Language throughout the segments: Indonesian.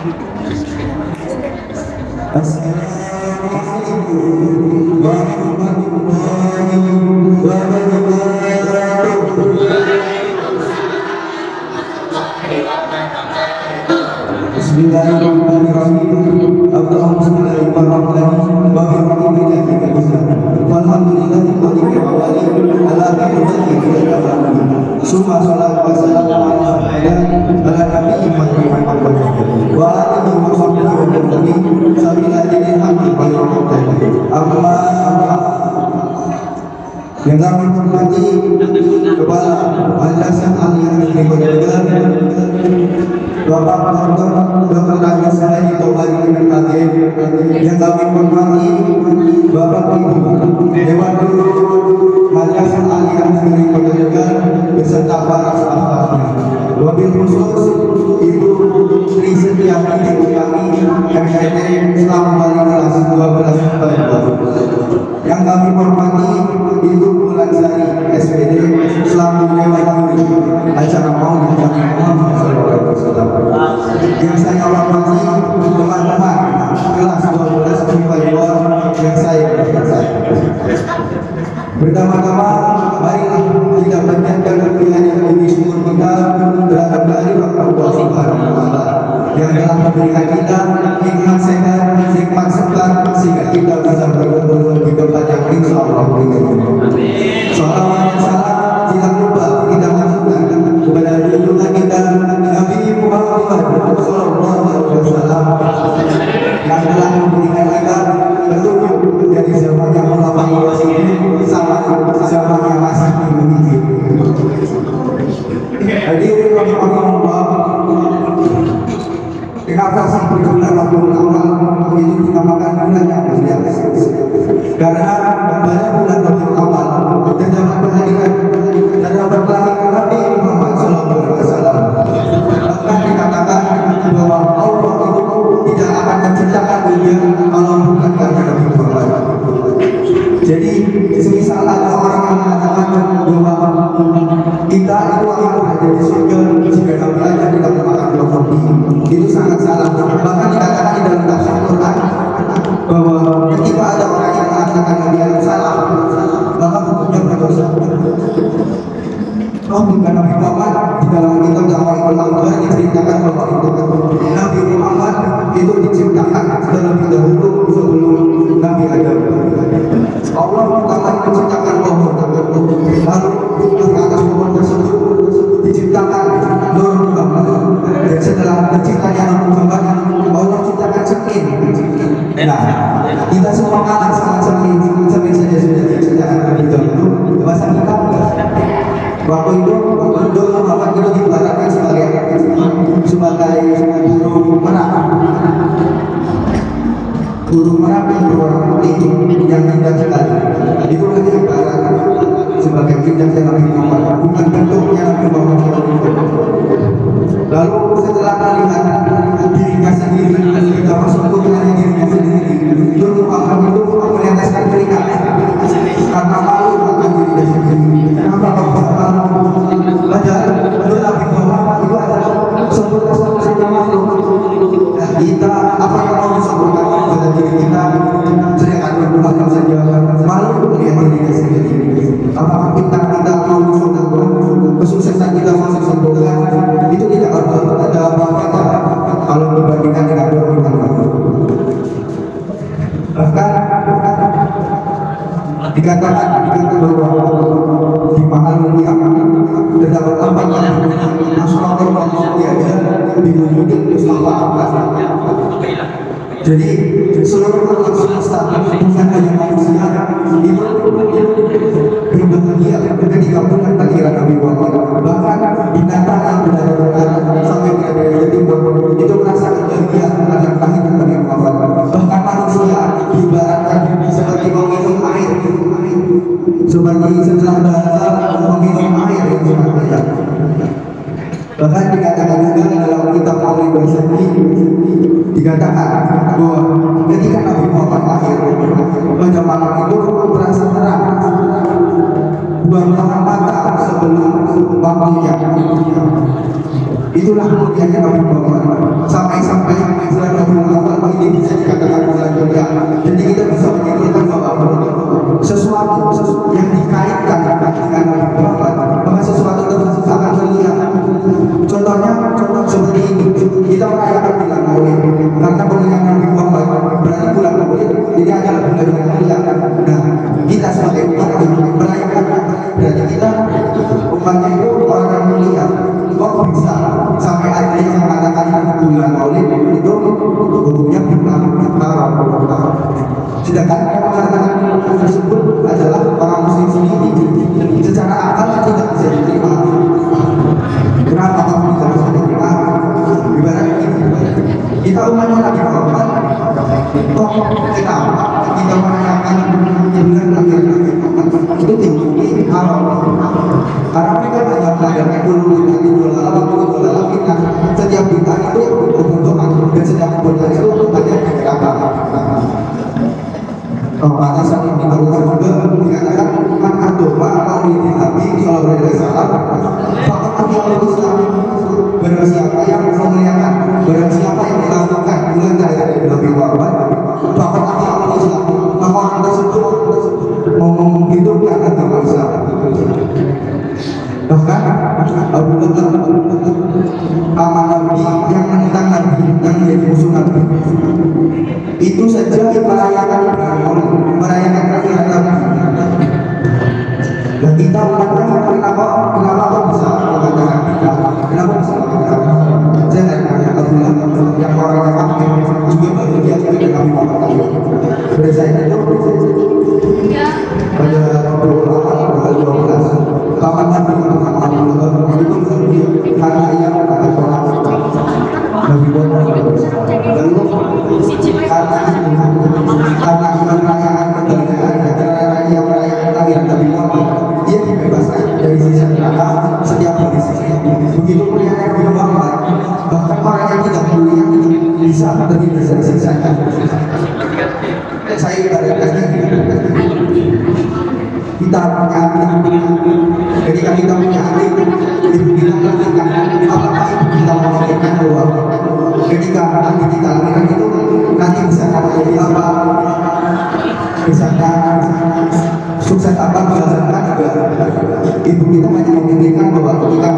Assalamualaikum warahmatullahi wabarakatuh. Bismillahirrahmanirrahim. Allahumma shalli ala Muhammad wa ala ali Muhammad. Walhamdulillahi rabbil alamin. Ala kulli summa salatu wassalamu ala nabiyyi Muhammad wa alihi wa sahbihi wa sallam. Sabila dinin hamdi wa amma yang kami hormati Kepala Madrasah Aliyah Negeri Tegal, Bapak Dr. Agus Saidi Tobari MKG, yang kami hormati Bapak Ibu Dewan Guru Madrasah Aliyah Negeri Tegal beserta para staf-stafnya. Wabil khusus Ibu Sri Setiati Ibu kami MKT Islam Bali kelas 12 yang kami hormati Ibu Bulansari SPD Islam Bali acara maulid Nabi Muhammad SAW. Yang saya hormati teman-teman kelas 12 MIPA 2 yang saya hormati. Pertama-tama marilah kita panjatkan kemuliaan yang lebih syukur kita terhadap Allah Subhanahu wa taala yang telah memberikan kita nikmat sehat, nikmat sehat sehingga kita bisa berkumpul di tempat yang insyaallah amin. Salawat dan salam tidak lupa kita haturkan kepada junjungan kita Nabi Muhammad sallallahu alaihi wasallam yang telah memberikan kita petunjuk dari zaman yang melampaui ini sampai zaman yang masih dimiliki. Hadirin rahimahullah, kenapa sampai bulan Rabiul Awal itu dinamakan bulan yang mulia? Karena pada bulan Rabiul Awal terdapat kehadiran terdapat kelahiran Nabi Muhammad SAW. Bahkan dikatakan bahwa Allah itu tidak akan menciptakan dunia kalau bukan karena Nabi Muhammad. Jadi semisal ada orang yang mengatakan bahwa kita itu akan berada di surga jika Nabi ada tidak memakan buah roti, itu sangat salah. Bahkan dikatakan di dalam tafsir Quran bahwa ketika ada orang yang mengatakan Nabi ada salah, maka hukumnya berdosa. Oh, bukan Nabi Muhammad di dalam kitab Jawahirul Anwar diceritakan bahwa Nabi Muhammad itu diciptakan terlebih dahulu sebelum Nabi Adam. Allah pertama menciptakan pohon, lalu di atas pohon tersebut diciptakan Nur Muhammad. Dan setelah terciptanya Nur Muhammad, Allah ciptakan cermin. Nah, kita semua kalah sama cermin saja sudah diciptakan terlebih dahulu. Masa kita enggak? Waktu itu Nur Muhammad itu diibaratkan sebagai burung merak. Burung merak yang berwarna putih yang indah sekali. Itu hanya ibarat sebagai indahnya Nabi Muhammad, bukan bentuknya Nabi Muhammad. Lalu setelah melihat dirinya sendiri, kita masuk ke dalam dirinya sendiri, Nur Muhammad itu meneteskan keringat karena malu akan dirinya sendiri. Kenapa malu? Padahal Nur Nabi Muhammad itu adalah sempurna makhluk. Nah, kita apa yang mau disebutkan pada diri kita, sedangkan Nur Muhammad saja malu melihat dirinya sendiri. Apakah kita mau disebutkan kesuksesan kita masih sempurna? Itu tidak ada apa-apa kalau dibandingkan dengan Nur Muhammad. Bahkan dikatakan bahwa di mahal mulia terdapat tempat yang Rasulullah SAW diwujudkan Mustafa Abbas. Jadi seluruh alam semesta bukan hanya manusia itu berbahagia ketika bukan kelahiran Nabi Muhammad. Bahkan binatang yang berada sampai berada di timur itu merasakan bahagia akan kelahiran Nabi Muhammad. Bahkan manusia diibaratkan seperti meminum air, seperti setelah bahasa meminum air yang sangat banyak. Bahkan dikatakan juga dalam kitab Maulid Basri dikatakan bahwa ketika Nabi Muhammad lahir pada malam itu terasa terang buah mata sebelum waktunya. Itulah kemuliaan Nabi Muhammad. sampai bulan Rabiul Awal ini bisa dikatakan bulan mulia. Jadi kita bisa menyimpulkan bahwa sesuatu yang dikaitkan dengan Nabi Muhammad, maka sesuatu tersebut akan mulia. Contohnya seperti ini, kita merayakan bulan Maulid karena kemuliaan Nabi Muhammad berarti bulan Maulid ini adalah bulan yang mulia. Nah, kita sebagai umat merayakan berarti kita umatnya itu orang yang mulia. Kok bisa sampai ada yang mengatakan bulan Maulid itu hukumnya haram? Sedangkan yang mengatakan tersebut adalah orang muslim sendiri. Secara akal tidak bisa diterima. Kenapa kamu tidak bisa diterima? Ibarat kita umatnya Nabi Muhammad, kok kenapa kita merayakan bulan akhir Nabi Muhammad itu tinggi haram? Karena mereka hanya mengadakan dulu setiap bintang itu untuk dan setiap bintang itu hanya dikatakan. Pada saat ini juga dikatakan man adoma maulidin Nabi Sallallahu Alaihi Wasallam fakat al Islam. Barang siapa yang memuliakan, barang siapa yang melakukan bulan dari Nabi Muhammad, fakat al Islam, maka orang tersebut menghidupkan agama Islam. Bahkan Abu Bakar paman Nabi yang menentang Nabi, yang menjadi musuh Nabi, itu saja merayakan kelahiran Nabi. Dan kita umatnya kenapa kok bisa mengatakan kenapa bisa mengatakan? Saya tanya Abu Bakar yang orang yang kafir juga bahagia dengan Nabi Muhammad. Berdasarkan itu pada tanggal 12 paman Nabi Muhammad itu karena ia mengatakan sholat Nabi Muhammad lalu karena merayakan kebahagiaan dan ia merayakan kelahiran Nabi Muhammad, ia dibebaskan dari siksa neraka setiap hari. Begitu mulia Nabi Muhammad, bahkan orang yang tidak mulia bisa terhindar dari siksa. Saya ibaratkan kita punya adik, ketika kita punya adik, ibu kita memikirkan apakah ibu kita memikirkan bahwa ketika adik kita lahirkan itu nanti bisa menjadi apa, misalnya sukses apa, berdasarkan juga ibu kita hanya memikirkan bahwa ketika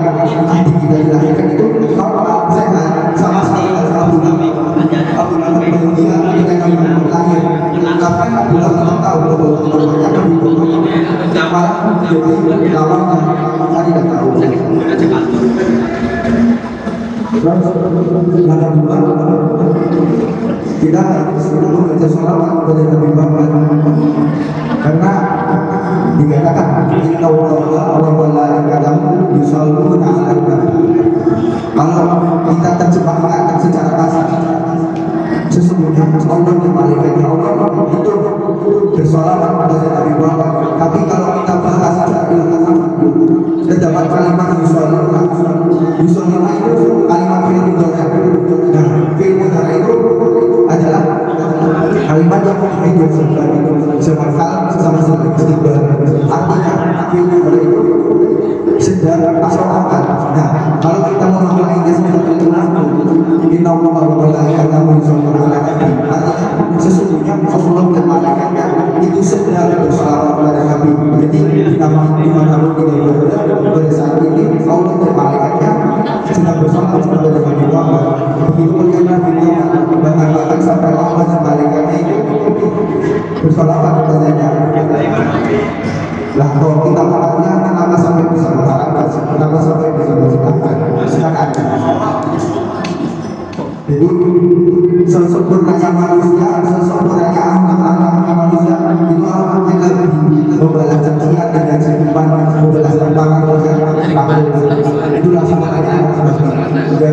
adik kita dilahirkan itu normal, sehat, sama sekali Abu Bakar bahagia ketika kami lahir. Tapi Abu Bakar tahu bahwa normalnya ibu malah jadi lawannya, saya tidak tahu. Maka dua kita harus membaca sholawat kepada Nabi Muhammad karena dikatakan Inna Allaha wa malaikatahu yusholluna 'alan nabi. Kalau kita terjemahkan secara kasar, sesungguhnya Allah dan malaikatnya Allah itu bersolawat kepada Nabi Muhammad. Tapi kalau kita bahas secara ilmiah, terdapat kalimat yusholluna itu kalimat fi'il mudhari'. Nah, fi'il mudhari' itu adalah kalimat yang memiliki semakal sama sebagai istighfar. Artinya fi'il mudhari' itu sedang atau akan. Nah, kalau kita memaknainya seperti itu, Inna Allaha wa malaikatahu yusholluna 'alan nabi, artinya sesungguhnya Allah dan malaikatnya itu sedang bersolawat kepada Nabi. Jadi dimanapun kita berada pada saat ini Allah dan malaikatnya sedang bersolawat kepada Nabi Muhammad. Begitu mulia Nabi Muhammad, bahkan sampai Allah dan malaikatnya itu bersolawat kepadanya. Lah kalau kita melihatnya kenapa sampai bisa mengharapkan, kenapa sampai bisa menciptakan, silakan. Jadi sesempurnanya manusia, sesempurnanya anak-anak manusia itu alhamdulillah lebih membalas cacian dengan senyuman, membalas tantangan dan itulah sebenarnya dan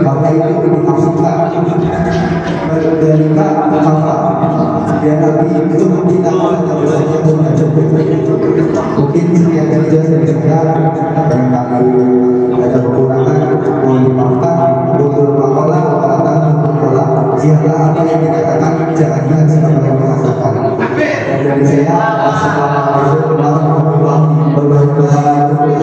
maka itu dimaksudkan dari kata biar Nabi itu kita mungkin sekian saja dari saya, barangkali ada kekurangan mohon dimaafkan. Untuk makola siapa apa yang dikatakan jangan siapa yang mengatakan. Dari saya, assalamualaikum warahmatullahi wabarakatuh.